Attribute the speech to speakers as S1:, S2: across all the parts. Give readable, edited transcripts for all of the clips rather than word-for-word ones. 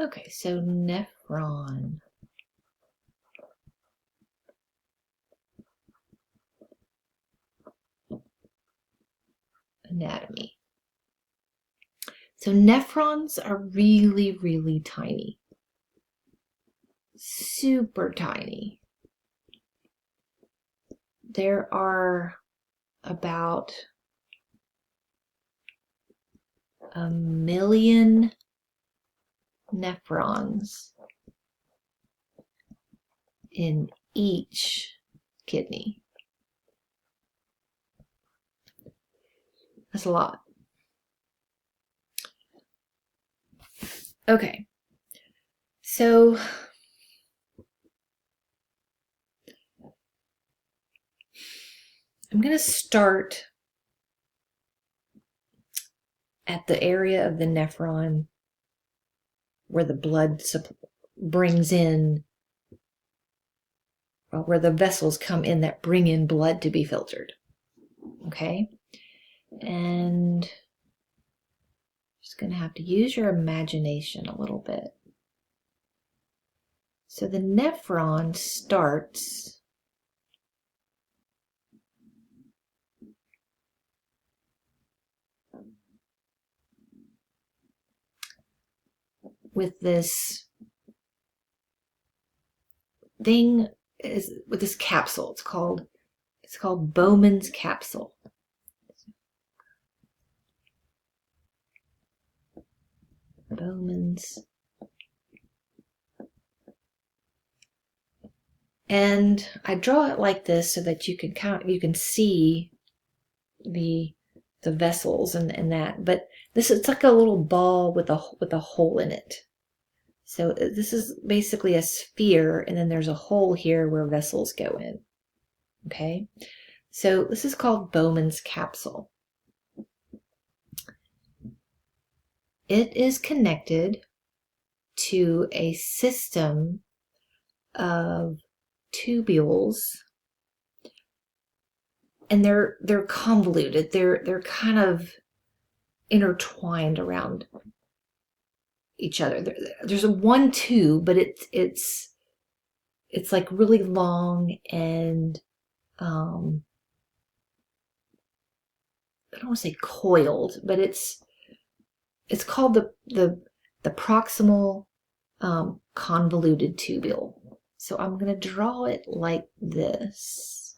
S1: Okay, so nephron. Anatomy. So nephrons are really, really tiny. Super tiny. There are about 1 million nephrons in each kidney. That's a lot. Okay, so I'm going to start at the area of the nephron where the blood brings in, where the vessels come in that bring in blood to be filtered. Okay, and just going to have to use your imagination a little bit. So the nephron starts with this thing, with this capsule. It's called Bowman's capsule. Bowman's. And I draw it like this so that you can see the vessels and that. But it's like a little ball with a hole in it. So this is basically a sphere, and then there's a hole here where vessels go in. Okay, so this is called Bowman's capsule. It is connected to a system of tubules, and they're convoluted. They're kind of intertwined around each other. There's one tube, but it's like really long and I don't want to say coiled, but it's called the proximal convoluted tubule. So I'm going to draw it like this,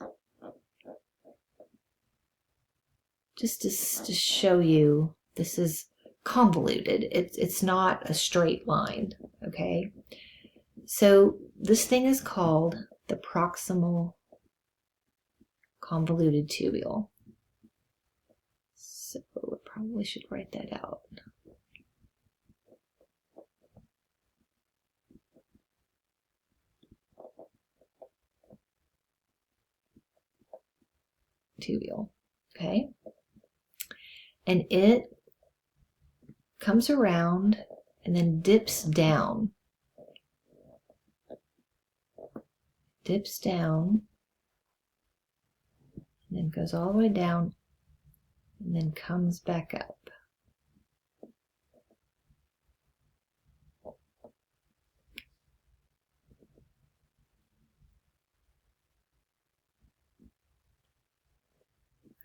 S1: just to show you this is convoluted. It's not a straight line. Okay, so this thing is called the proximal convoluted tubule. So I probably should write that out. Tubule. Okay, and it comes around and then dips down. Dips down and then goes all the way down and then comes back up.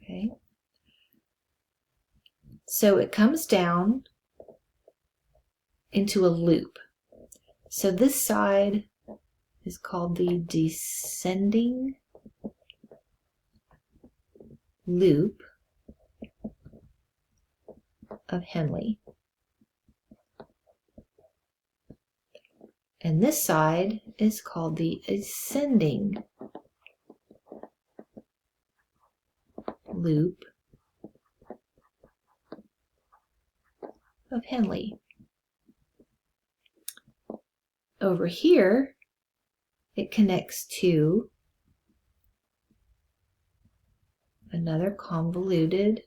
S1: Okay, so it comes down into a loop. So this side is called the descending loop of Henle. And this side is called the ascending loop of Henle. Over here, it connects to another convoluted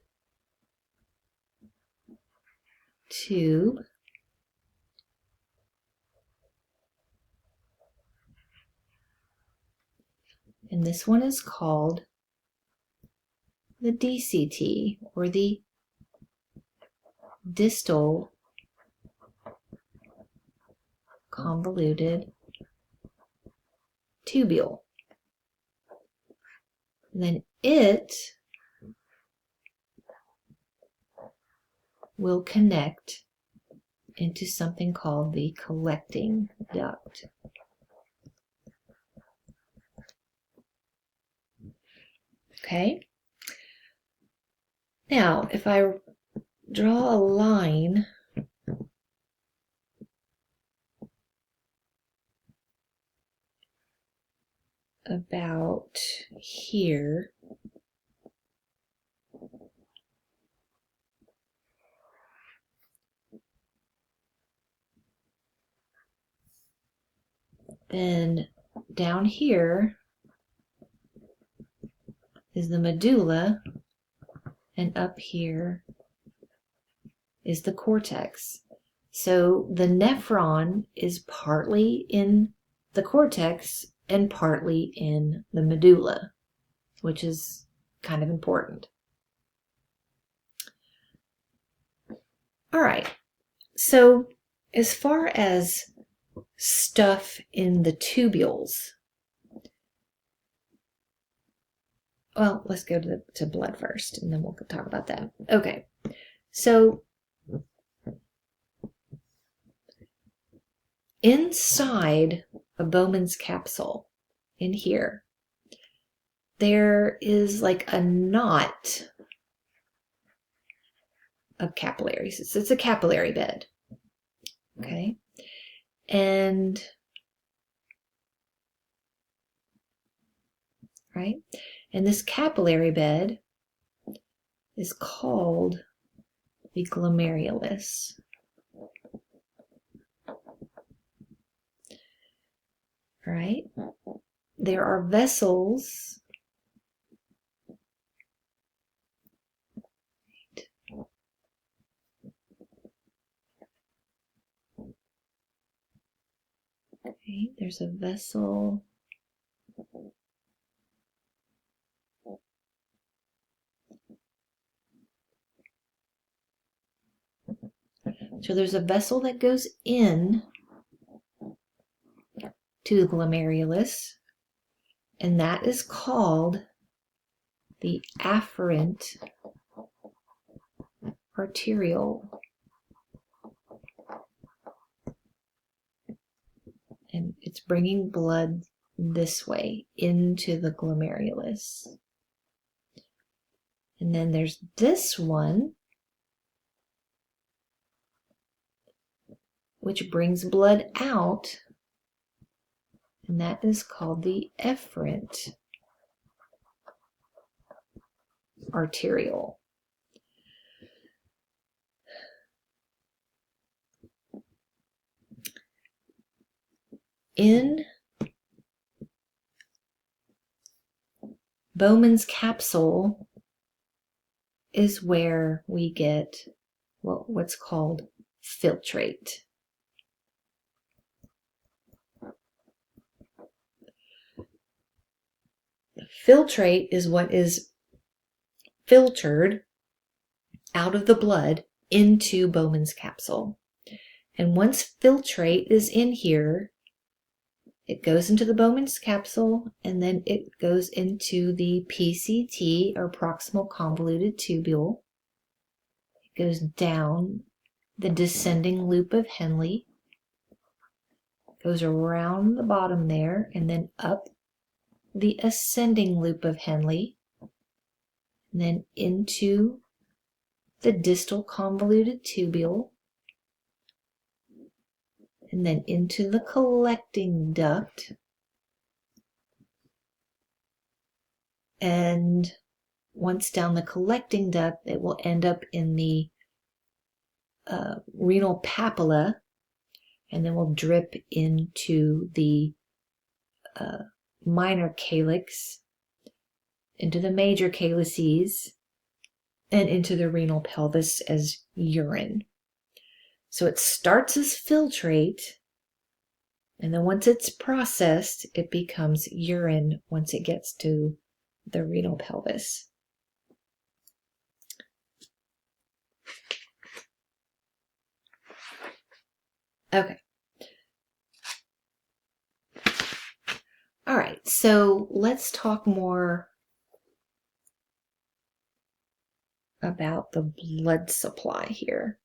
S1: tube, and this one is called the DCT, or the distal convoluted tubule. And then it will connect into something called the collecting duct. Okay? Now, if I draw a line about here, then down here is the medulla, and up here is the cortex. So the nephron is partly in the cortex and partly in the medulla, which is kind of important. All right, so as far as stuff in the tubules, well, let's go to blood first, and then we'll talk about that. Okay, so inside a Bowman's capsule, in here, there is like a knot of capillaries. It's a capillary bed. Okay, and right, and this capillary bed is called the glomerulus. Right? There are vessels okay, there's a vessel so there's a vessel that goes in to the glomerulus, and that is called the afferent arteriole. And it's bringing blood this way into the glomerulus. And then there's this one, which brings blood out, and that is called the efferent arteriole. In Bowman's capsule is where we get what's called filtrate. Filtrate is what is filtered out of the blood into Bowman's capsule. And once filtrate is in here, it goes into the Bowman's capsule, and then it goes into the PCT, or proximal convoluted tubule. It goes down the descending loop of Henle, goes around the bottom there, and then up the ascending loop of Henle, and then into the distal convoluted tubule, and then into the collecting duct, and once down the collecting duct, it will end up in the renal papilla, and then will drip into the minor calyx, into the major calyces, and into the renal pelvis as urine. So it starts as filtrate, and then once it's processed, it becomes urine once it gets to the renal pelvis. Okay, so let's talk more about the blood supply here.